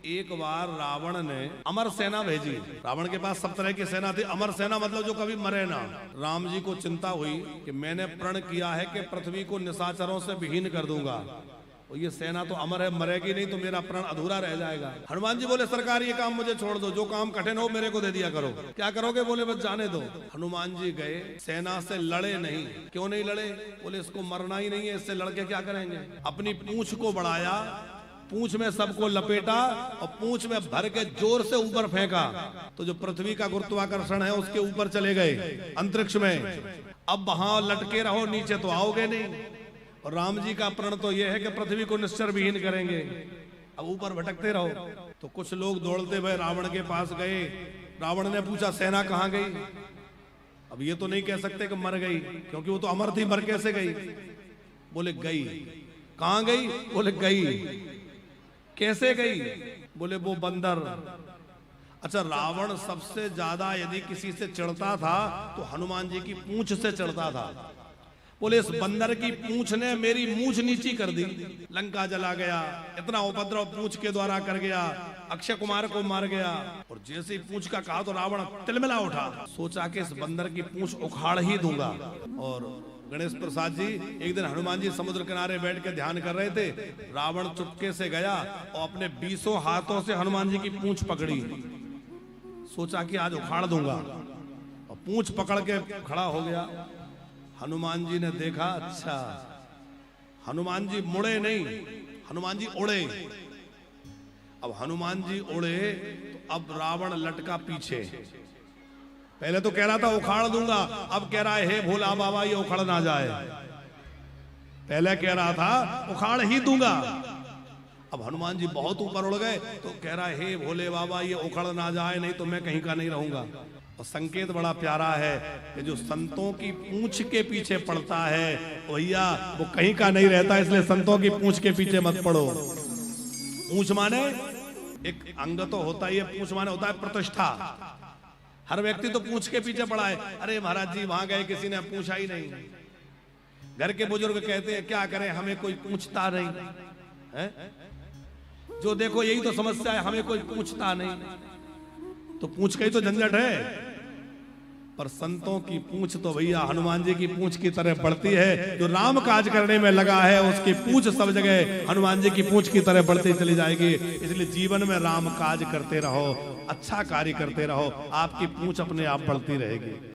एक बार रावण ने अमर सेना भेजी। रावण के पास सब तरह की सेना थी। अमर सेना मतलब जो कभी मरे ना। राम जी को चिंता हुई कि मैंने प्रण किया है कि पृथ्वी को निशाचरों से विहीन कर दूंगा, और ये सेना तो अमर है, मरेगी नहीं तो मेरा प्रण अधूरा रह जाएगा। हनुमान जी बोले सरकार ये काम मुझे छोड़ दो, जो काम कठिन हो मेरे को दे दिया करो। क्या करोगे? बोले बस जाने दो। हनुमान जी गए, सेना से लड़े नहीं। क्यों नहीं लड़े? बोले इसको मरना ही नहीं है, इससे लड़के क्या करेंगे। अपनी पूंछ को बढ़ाया, पूंछ में सबको लपेटा और पूंछ में भर के जोर से ऊपर फेंका, तो जो पृथ्वी का गुरुत्वाकर्षण है उसके ऊपर चले गए अंतरिक्ष में। अब वहां लटके रहो, नीचे तो आओगे नहीं। और राम जी का प्रण तो यह है कि पृथ्वी को निश्चर विहीन करेंगे। अब ऊपर भटकते रहो। तो कुछ लोग दौड़ते हुए रावण के पास गए। रावण ने पूछा सेना कहां गई? अब ये तो नहीं कह सकते कि मर गई, क्योंकि वो तो अमर थी, मर कैसे गई? बोले गई। कहां गई? बोले गई। कैसे गई? बोले वो बंदर। अच्छा, रावण सबसे ज्यादा यदि किसी से चिढ़ता था तो हनुमान जी की पूंछ से चिढ़ता था। बोले इस बंदर की पूंछ ने मेरी मूंछ नीची कर दी, लंका जला गया, इतना उपद्रव पूंछ के द्वारा कर गया, अक्षय कुमार को मार गया। और जैसे ही पूंछ का कहा तो रावण तिलमिला उठा। सोचा कि इस बंदर की पूंछ उखाड़ ही दूंगा। और गणेश प्रसाद जी एक दिन हनुमान जी समुद्र किनारे बैठ के ध्यान कर रहे थे। रावण चुपके से गया और अपने 20 हाथों से हनुमान जी की पूंछ पकड़ी। सोचा कि आज उखाड़ दूंगा, और पूंछ पकड़ के खड़ा हो गया। हनुमान जी ने देखा, अच्छा हनुमान जी मुड़े नहीं, हनुमान जी उड़े। अब हनुमान जी उड़े तो अब रावण लटका पीछे। पहले तो कह रहा था उखाड़ दूंगा, अब कह रहा है हे भोला बाबा ये उखड़ ना जाए। पहले कह रहा था उखाड़ ही दूंगा, अब हनुमान जी बहुत ऊपर उड़ गए तो कह रहा है हे भोले बाबा ये उखड़ ना जाए, नहीं तो मैं कहीं का नहीं रहूंगा। और संकेत बड़ा प्यारा है कि जो संतों की पूंछ के पीछे पड़ता है भैया वो कहीं का नहीं रहता, इसलिए संतों की पूंछ के पीछे मत पड़ो। पूंछ माने एक अंग तो होता ही है, पूंछ माने होता है प्रतिष्ठा। हर व्यक्ति तो पूंछ के पीछे पड़ा है। अरे महाराज जी वहां गए किसी ने पूछा ही नहीं। घर के बुजुर्ग कहते हैं क्या करें हमें कोई पूछता नहीं है? जो देखो यही तो समस्या है, हमें कोई पूछता नहीं। तो पूंछ का ही तो झंझट है। पर संतों की पूंछ तो भैया हनुमान जी की पूंछ की तरह बढ़ती है। जो राम काज करने में लगा है उसकी पूंछ सब जगह हनुमान जी की पूंछ की तरह बढ़ती चली जाएगी। इसलिए जीवन में राम काज करते रहो, अच्छा कार्य करते रहो, आपकी पूंछ अपने आप बढ़ती रहेगी।